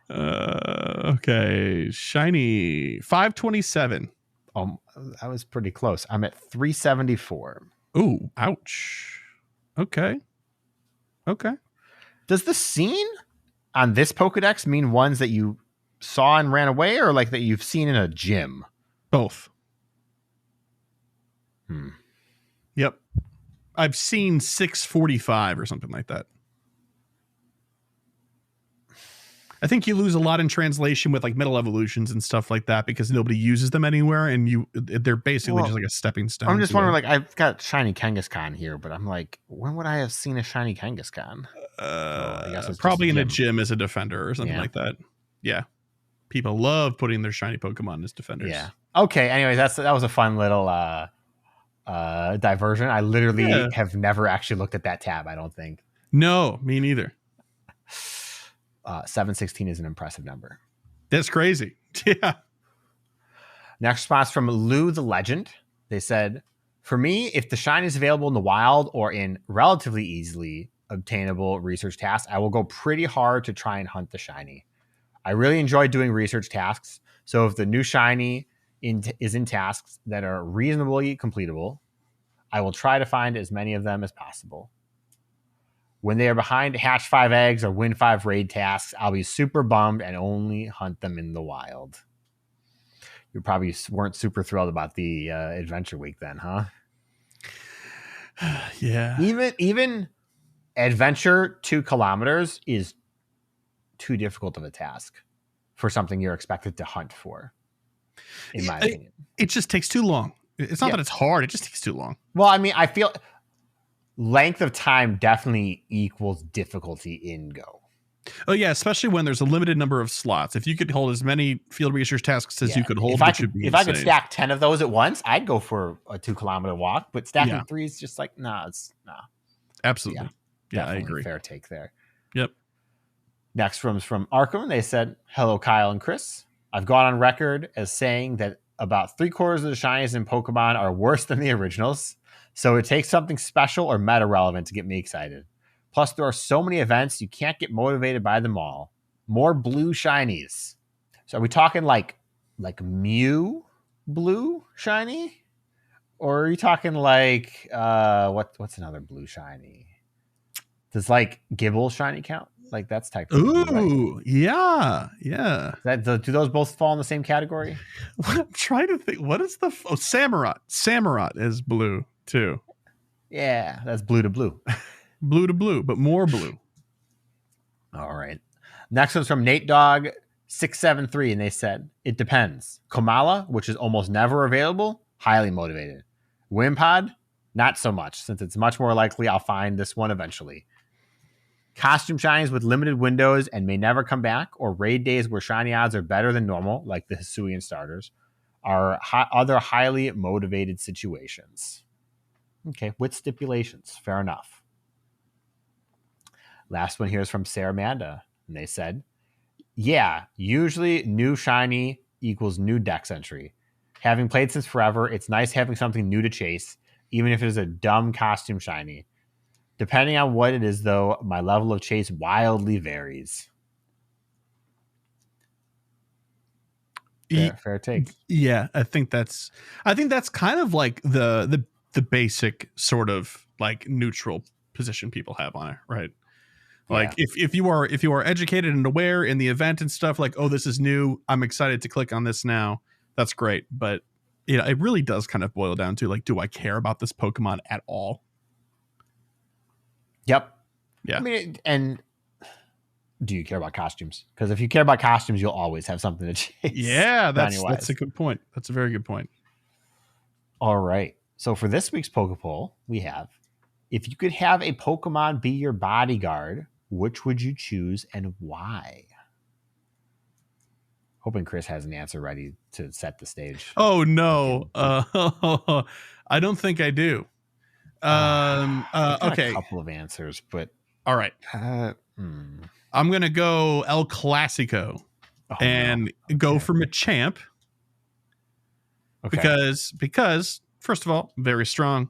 Okay. Shiny 527. That was pretty close. I'm at 374. Ooh, ouch. Okay. Does the scene on this Pokedex mean ones that you saw and ran away, or like that you've seen in a gym? Both. Yep. I've seen 645 or something like that. I think you lose a lot in translation with like Metal Evolutions and stuff like that because nobody uses them anywhere, and they're basically just like a stepping stone. I'm just wondering, like, I've got shiny Kangaskhan here, but I'm like, when would I have seen a shiny Kangaskhan? I guess it's probably in a gym as a defender or something like that. Yeah. People love putting their shiny Pokemon as defenders. Yeah. Okay. Anyways, that was a fun little diversion. I literally have never actually looked at that tab. I don't think. No, me neither. 716 is an impressive number. That's crazy. Yeah. Next response from Lou the Legend. They said, for me, if the shiny is available in the wild or in relatively easily obtainable research tasks, I will go pretty hard to try and hunt the shiny. I really enjoy doing research tasks. So if the new shiny is in tasks that are reasonably completable, I will try to find as many of them as possible. When they are behind hatch 5 eggs or win 5 raid tasks, I'll be super bummed and only hunt them in the wild. You probably weren't super thrilled about the adventure week then, huh? Yeah. Even adventure 2 kilometers is too difficult of a task for something you're expected to hunt for, in my opinion. It just takes too long. It's not that it's hard. It just takes too long. Well, I mean, I feel length of time definitely equals difficulty in Go. Oh, yeah, especially when there's a limited number of slots. If you could hold as many field research tasks as you could hold, if I could stack 10 of those at once, I'd go for a 2-kilometer walk. But stacking 3 is just like, nah. Absolutely. Yeah, I agree. Fair take there. Yep. Next one's from Arkham. They said, hello, Kyle and Chris. I've gone on record as saying that about 3/4 of the shinies in Pokemon are worse than the originals. So it takes something special or meta relevant to get me excited. Plus, there are so many events, you can't get motivated by them all. More blue shinies. So are we talking like Mew blue shiny? Or are you talking like, what's another blue shiny? Does like Gibble shiny count? Like that's technically blue, right? Yeah. Do those both fall in the same category? I'm trying to think. What is Samurott? Samurott is blue too. Yeah, that's blue to blue. Blue to blue, but more blue. All right. Next one's from Nate Dog 673, and they said, it depends. Komala, which is almost never available, highly motivated. Wimpod, not so much, since it's much more likely I'll find this one eventually. Costume shinies with limited windows and may never come back, or raid days where shiny odds are better than normal, like the Hisuian starters, are other highly motivated situations. Okay, with stipulations. Fair enough. Last one here is from Sarah Amanda, and they said, yeah, usually new shiny equals new dex entry. Having played since forever, it's nice having something new to chase, even if it is a dumb costume shiny. Depending on what it is, though, my level of chase wildly varies. Fair take. Yeah, I think that's kind of like the basic sort of like neutral position people have on it, right? Like if you are educated and aware in the event and stuff, like, oh, this is new, I'm excited to click on this now. That's great. But it really does kind of boil down to like, do I care about this Pokemon at all? Yep. Yeah. I mean, and do you care about costumes? Because if you care about costumes, you'll always have something to chase. Yeah, that's a good point. That's a very good point. All right. So for this week's PokéPoll, we have, if you could have a Pokemon be your bodyguard, which would you choose and why? Hoping Chris has an answer ready to set the stage. Oh, no. I don't think I do. Okay. A couple of answers, but all right. I'm going to go El Clasico and go for Machamp. Okay. Because first of all, very strong.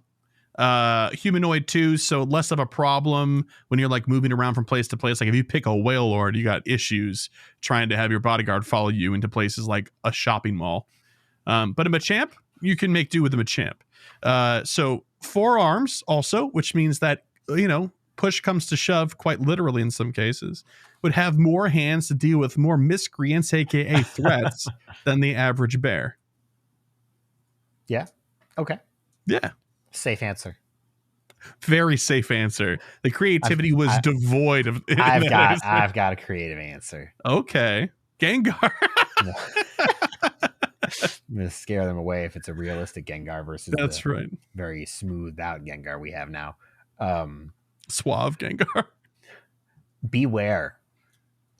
Humanoid too, so less of a problem when you're like moving around from place to place. Like if you pick a Wailord, you got issues trying to have your bodyguard follow you into places like a shopping mall. But a Machamp, you can make do with a Machamp. So 4 arms also, which means that, push comes to shove, quite literally in some cases, would have more hands to deal with more miscreants, aka threats, than the average bear. Yeah. Okay. Yeah. Safe answer. Very safe answer. The creativity was devoid of. I've got a creative answer. Okay, Gengar. No. I'm gonna scare them away if it's a realistic Gengar versus that's right. Very smoothed out Gengar we have now. Suave Gengar. Beware.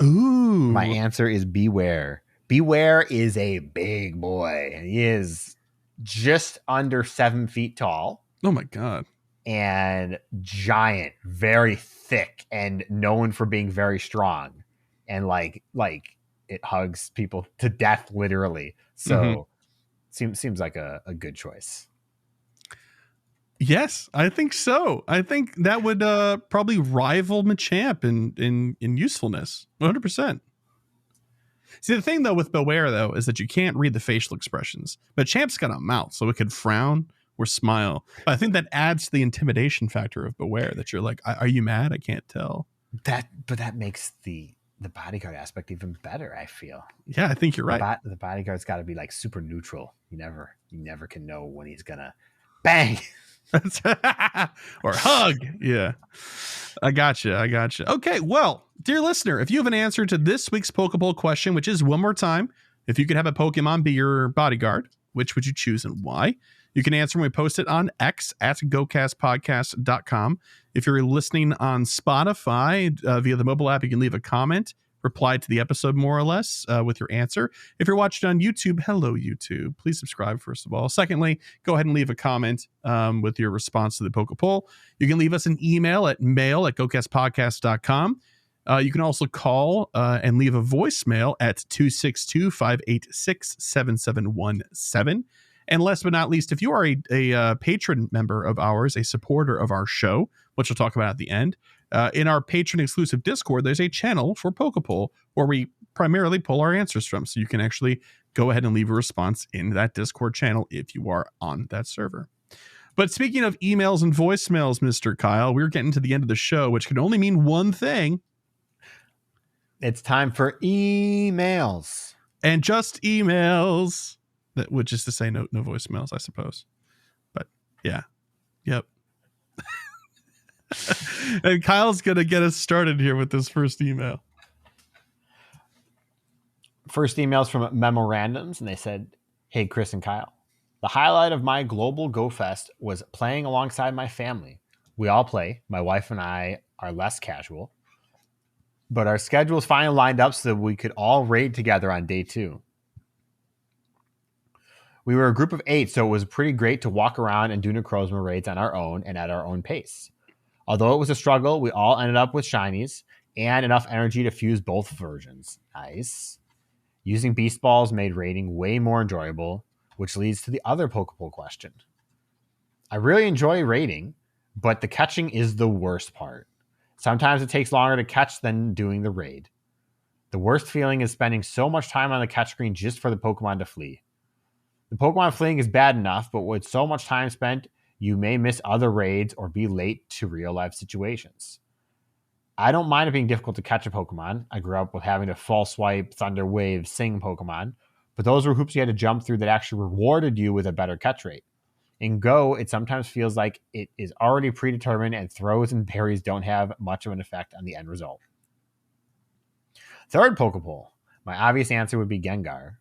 Ooh. My answer is beware. Beware is a big boy. He is just under 7 feet tall. Oh my God. And giant, very thick, and known for being very strong. And like it hugs people to death, literally. So seems like a good choice. Yes, I think so. I think that would probably rival Machamp in usefulness. 100%. See, the thing though with Beware though is that you can't read the facial expressions. But Champ's got a mouth, so it could frown or smile. But I think that adds to the intimidation factor of Beware, that you're like, are you mad? I can't tell. But that makes the bodyguard aspect even better, I feel. Yeah, I think you're right. The bodyguard's got to be like super neutral. You never can know when he's gonna bang or hug. Yeah, I gotcha. Okay, well, dear listener, if you have an answer to this week's PokéPoll question, which is, one more time, if you could have a Pokemon be your bodyguard, which would you choose and why? You can answer when we post it on X at GOCastPodcast.com. If you're listening on Spotify via the mobile app, you can leave a comment, reply to the episode more or less with your answer. If you're watching on YouTube, hello, YouTube. Please subscribe, first of all. Secondly, go ahead and leave a comment with your response to the PokéPoll. You can leave us an email at mail@GOCastPodcast.com. You can also call and leave a voicemail at 262-586-7717. And last but not least, if you are a patron member of ours, a supporter of our show, which we'll talk about at the end, in our patron exclusive Discord, there's a channel for PokéPoll where we primarily pull our answers from. So you can actually go ahead and leave a response in that Discord channel if you are on that server. But speaking of emails and voicemails, Mr. Kyle, we're getting to the end of the show, which can only mean one thing. It's time for emails. And just emails. Which is to say no voicemails, I suppose. But yeah. Yep. And Kyle's going to get us started here with this first email. First email's from Memorandums, and they said, "Hey, Chris and Kyle. The highlight of my global GoFest was playing alongside my family. We all play. My wife and I are less casual. But our schedules finally lined up so that we could all raid together on day 2. We were a group of 8, so it was pretty great to walk around and do Necrozma raids on our own and at our own pace. Although it was a struggle, we all ended up with shinies and enough energy to fuse both versions. Nice. Using Beast Balls made raiding way more enjoyable, which leads to the other PokéPoll question. I really enjoy raiding, but the catching is the worst part. Sometimes it takes longer to catch than doing the raid. The worst feeling is spending so much time on the catch screen just for the Pokemon to flee. The Pokemon fleeing is bad enough, but with so much time spent, you may miss other raids or be late to real-life situations. I don't mind it being difficult to catch a Pokemon. I grew up with having to False Swipe, Thunder Wave, Sing Pokemon, but those were hoops you had to jump through that actually rewarded you with a better catch rate. In Go, it sometimes feels like it is already predetermined and throws and parries don't have much of an effect on the end result. Third PokéPoll. My obvious answer would be Gengar.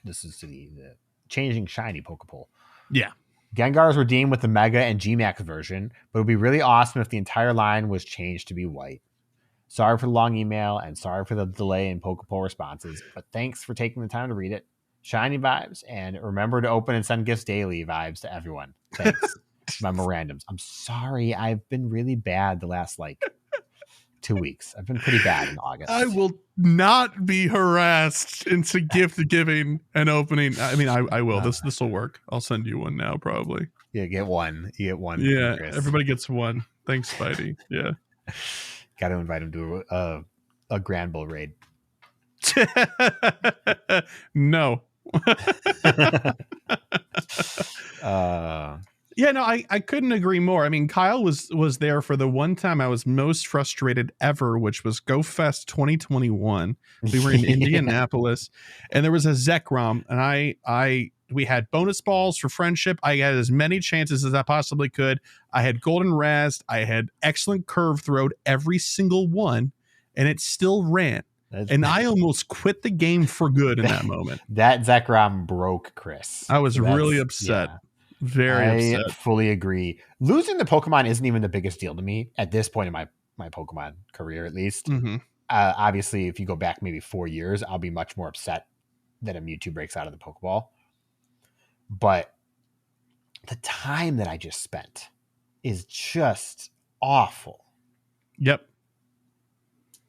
This is the changing shiny PokéPoll. Yeah. Gengar is redeemed with the Mega and G-Max version, but it would be really awesome if the entire line was changed to be white. Sorry for the long email and sorry for the delay in PokéPoll responses, but thanks for taking the time to read it. Shiny vibes, and remember to open and send gifts daily vibes to everyone. Thanks. Memorandums. I'm sorry, I've been really bad the last 2 weeks. I've been pretty bad in August. I will not be harassed into gift giving and opening. I mean, I will. This will work. I'll send you one now, probably. Yeah, get one. You get one. Yeah, everybody gets one. Thanks, Spidey. Yeah. Got to invite him to a Grand Bull raid. No. Yeah, no, I couldn't agree more. I mean, Kyle was there for the one time I was most frustrated ever, which was GoFest 2021. We were in Indianapolis, and there was a Zekrom, and we had bonus balls for friendship. I had as many chances as I possibly could. I had golden razzed. I had excellent curve throwed every single one, and it still ran. And I almost quit the game for good in that moment. That Zekrom broke Chris. I was really upset. Yeah. Very upset. I fully agree. Losing the Pokemon isn't even the biggest deal to me at this point in my Pokemon career, at least. Mm-hmm. Obviously, if you go back maybe 4 years, I'll be much more upset that a Mewtwo breaks out of the Pokeball. But the time that I just spent is just awful. Yep.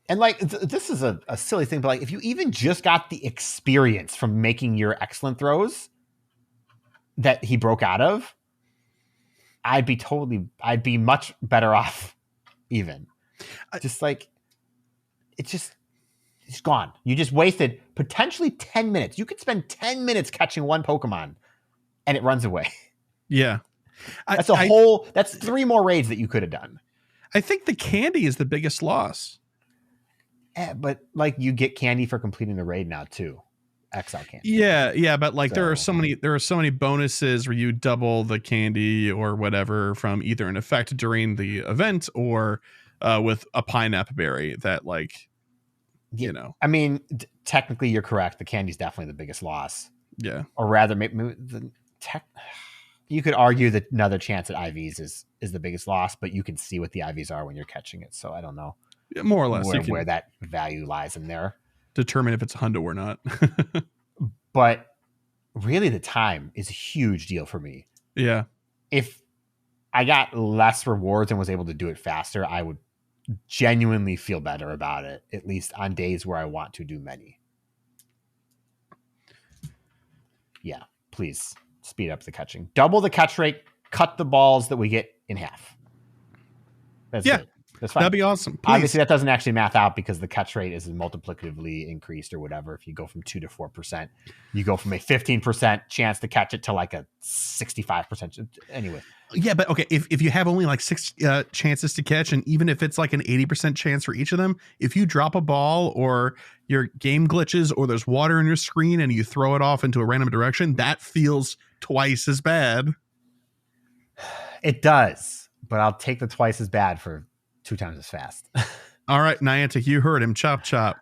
And like, this is a silly thing, but like, if you even just got the experience from making your excellent throws that he broke out of, I'd be much better off even. Just like, it's gone. You just wasted potentially 10 minutes. You could spend 10 minutes catching one Pokemon and it runs away. Yeah. That's that's 3 more raids that you could have done. I think the candy is the biggest loss. But like, you get candy for completing the raid now too. XL candy. Yeah, but like there are so many bonuses where you double the candy or whatever from either an effect during the event or with a pineapple berry that, like, you know. I mean, technically you're correct. The candy's definitely the biggest loss. Yeah. Or rather, you could argue that another chance at IVs is the biggest loss, but you can see what the IVs are when you're catching it. So I don't know. Yeah, more or less. Where that value lies in there. Determine if it's a hundo or not. But really, the time is a huge deal for me. Yeah. If I got less rewards and was able to do it faster, I would genuinely feel better about it, at least on days where I want to do many. Yeah, please speed up the catching. Double the catch rate, cut the balls that we get in half. That's it. That's fine. That'd be awesome. Please. Obviously, that doesn't actually math out because the catch rate is multiplicatively increased or whatever. If you go from 2 to 4%, you go from a 15% chance to catch it to like a 65%. Anyway. Yeah, but okay, if you have only like 6 chances to catch, and even if it's like an 80% chance for each of them, if you drop a ball or your game glitches or there's water in your screen and you throw it off into a random direction, that feels twice as bad. It does, but I'll take the twice as bad for 2 times as fast. All right, Niantic, you heard him. Chop, chop.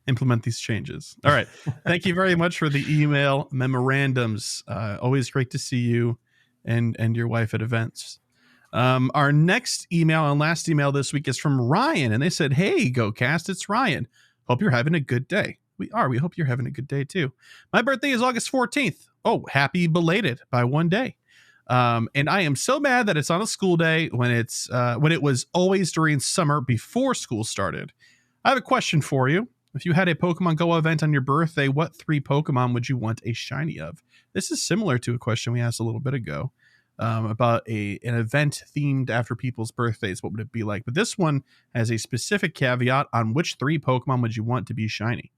Implement these changes. All right. Thank you very much for the email memorandums. Always great to see you and your wife at events. Our next email and last email this week is from Ryan, and they said, "Hey, GOCast, it's Ryan. Hope you're having a good day." We are. We hope you're having a good day too. My birthday is August 14th. Oh, happy belated by 1 day. And I am so mad that it's on a school day when it was always during summer before school started. I have a question for you. If you had a Pokemon Go event on your birthday, what 3 Pokemon would you want a shiny of? This is similar to a question we asked a little bit ago about an event themed after people's birthdays. What would it be like? But this one has a specific caveat on which 3 Pokemon would you want to be shiny.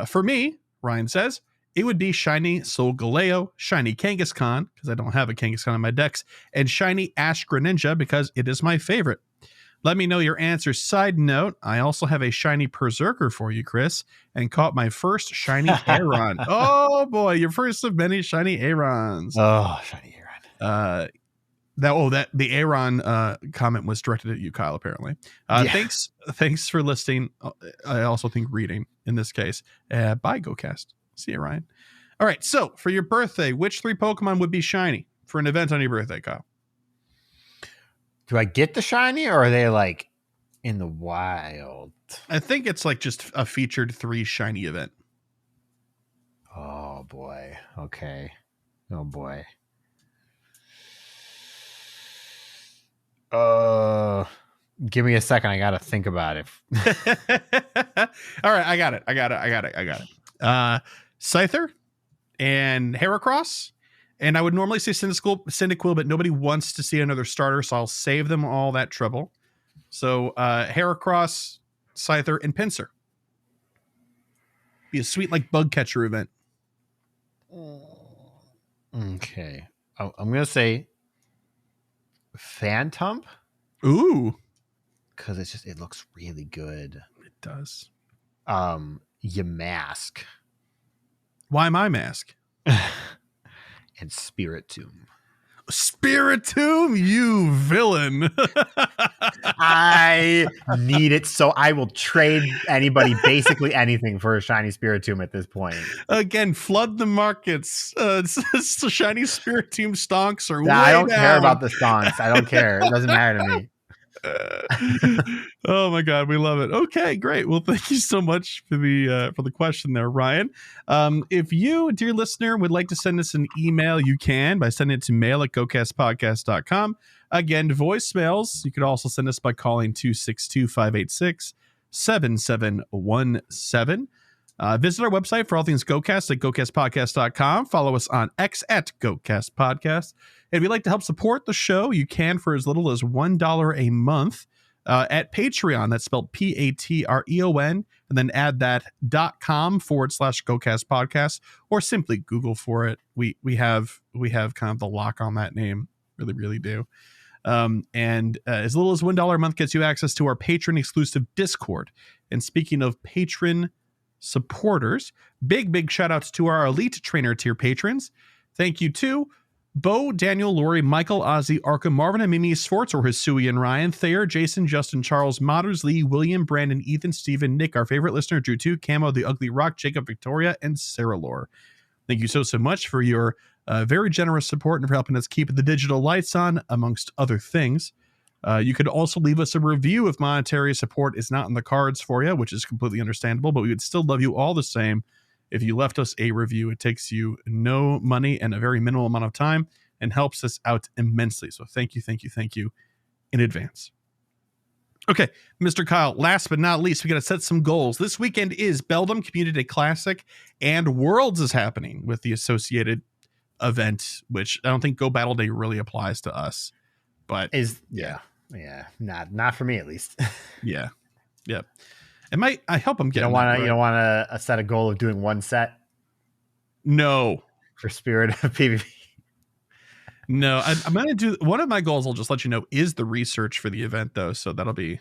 For me, Ryan says, it would be shiny Solgaleo, shiny Kangaskhan, because I don't have a Kangaskhan in my decks, and shiny Ash Greninja, because it is my favorite. Let me know your answers. Side note, I also have a shiny Berserker for you, Chris, and caught my first shiny Aron. Oh boy, your first of many shiny Arons. Oh, shiny Aron. The Aron comment was directed at you, Kyle, apparently. Thanks for listening. I also think reading in this case. Bye, GOCast. See you, Ryan. All right, so for your birthday, which 3 Pokemon would be shiny for an event on your birthday, Kyle? Do I get the shiny, or are they like in the wild? I think it's like just a featured 3 shiny event. Oh boy. Okay. Oh boy. Give me a second. I gotta think about it. All right, I got it. Scyther and Heracross, and I would normally say Cyndaquil, but nobody wants to see another starter, so I'll save them all that trouble. So Heracross, Scyther, and Pinsir. Be a sweet like bug catcher event. Okay, I'm gonna say Phantump. Ooh, because it looks really good. It does. Yamask. Why my mask? And Spiritomb. Spiritomb, you villain. I need it, so I will trade anybody basically anything for a shiny Spiritomb at this point. Again, flood the markets. It's the shiny Spiritomb stonks are I don't care about the stonks. I don't care. It doesn't matter to me. Oh my God, we love it. Okay, great. Well, thank you so much for the question there, Ryan. If you, dear listener, would like to send us an email, you can by sending it to mail@gocastpodcast.com. Again, voicemails, you could also send us by calling 262-586-7717. Visit our website for all things GoCast at GoCastPodcast.com. Follow us on X at GoCast Podcast. And if you'd like to help support the show, you can for as little as $1 a month at Patreon. That's spelled Patreon, and then add that .com/GoCast Podcast, or simply Google for it. We have kind of the lock on that name. Really, really do. And as little as $1 a month gets you access to our patron exclusive Discord. And speaking of patron supporters, big shout outs to our elite trainer tier patrons. Thank you to Bo, Daniel, Lori, Michael, Ozzy, Arkham, Marvin, and Mimi, Swartz, or Hisui and Ryan, Thayer, Jason, Justin, Charles, Modders, Lee, William, Brandon, Ethan, Stephen, Nick, our favorite listener, Drew 2, Camo, The Ugly Rock, Jacob, Victoria, and Sarah Lore. Thank you so much for your very generous support and for helping us keep the digital lights on, amongst other things. You could also leave us a review if monetary support is not in the cards for you, which is completely understandable, but we would still love you all the same if you left us a review. It takes you no money and a very minimal amount of time and helps us out immensely. So thank you in advance. Okay, Mr. Kyle, last but not least, we got to set some goals. This weekend is Beldum Community Day Classic, and Worlds is happening with the associated event, which I don't think Go Battle Day really applies to us, but not for me at least. Yeah. Yep. I hope I'm getting. You don't want to set a goal of doing one set? No. For Spirit of PvP. No, I'm going to do one of my goals. I'll just let you know is the research for the event though. So that'll be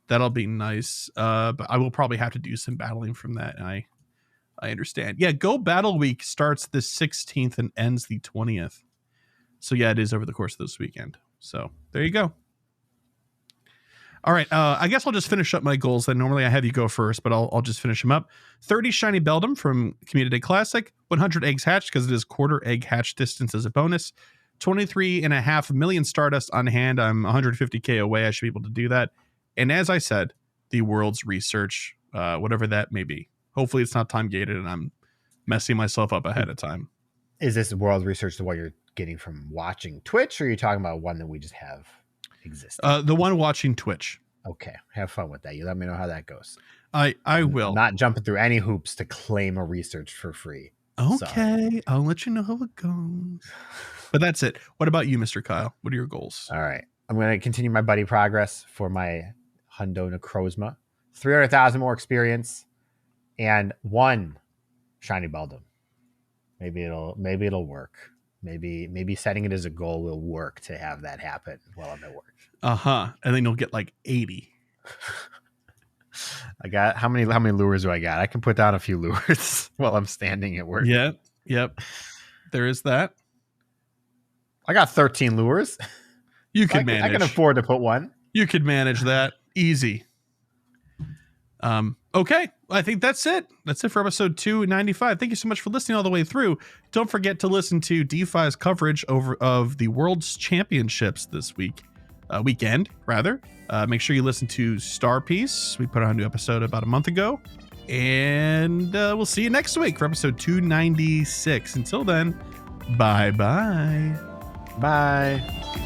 nice. But I will probably have to do some battling from that. And I understand. Yeah. Go Battle Week starts the 16th and ends the 20th. So yeah, it is over the course of this weekend. So there you go. All right. I guess I'll just finish up my goals. Then normally I have you go first, but I'll just finish them up. 30 shiny Beldum from Community Day Classic, 100 eggs hatched because it is quarter egg hatch distance as a bonus. 23.5 million Stardust on hand. I'm 150k away. I should be able to do that. And as I said, the World's research, whatever that may be. Hopefully it's not time gated and I'm messing myself up ahead of time. Is this World research what you're getting from watching Twitch, or are you talking about one that we just have existing? The one watching Twitch. Okay. Have fun with that. You let me know how that goes. I will. I'm not jumping through any hoops to claim a research for free. Okay. Sorry. I'll let you know how it goes. But that's it. What about you, Mr. Kyle? What are your goals? All right. I'm going to continue my buddy progress for my Hundo Necrozma. 300,000 more experience and 1 shiny Beldum. Maybe it'll work. Maybe setting it as a goal will work to have that happen while I'm at work. And then you'll get like 80. I got how many lures do I got? I can put down a few lures while I'm standing at work. Yep. There is that. I got 13 lures. You can manage. I can afford to put one. You could manage that easy. Okay. I think that's it. That's it for episode 295. Thank you so much for listening all the way through. Don't forget to listen to DeFi's coverage of the World Championships this weekend. Make sure you listen to Star Piece. We put out a new episode about a month ago. And we'll see you next week for episode 296. Until then, bye-bye. Bye.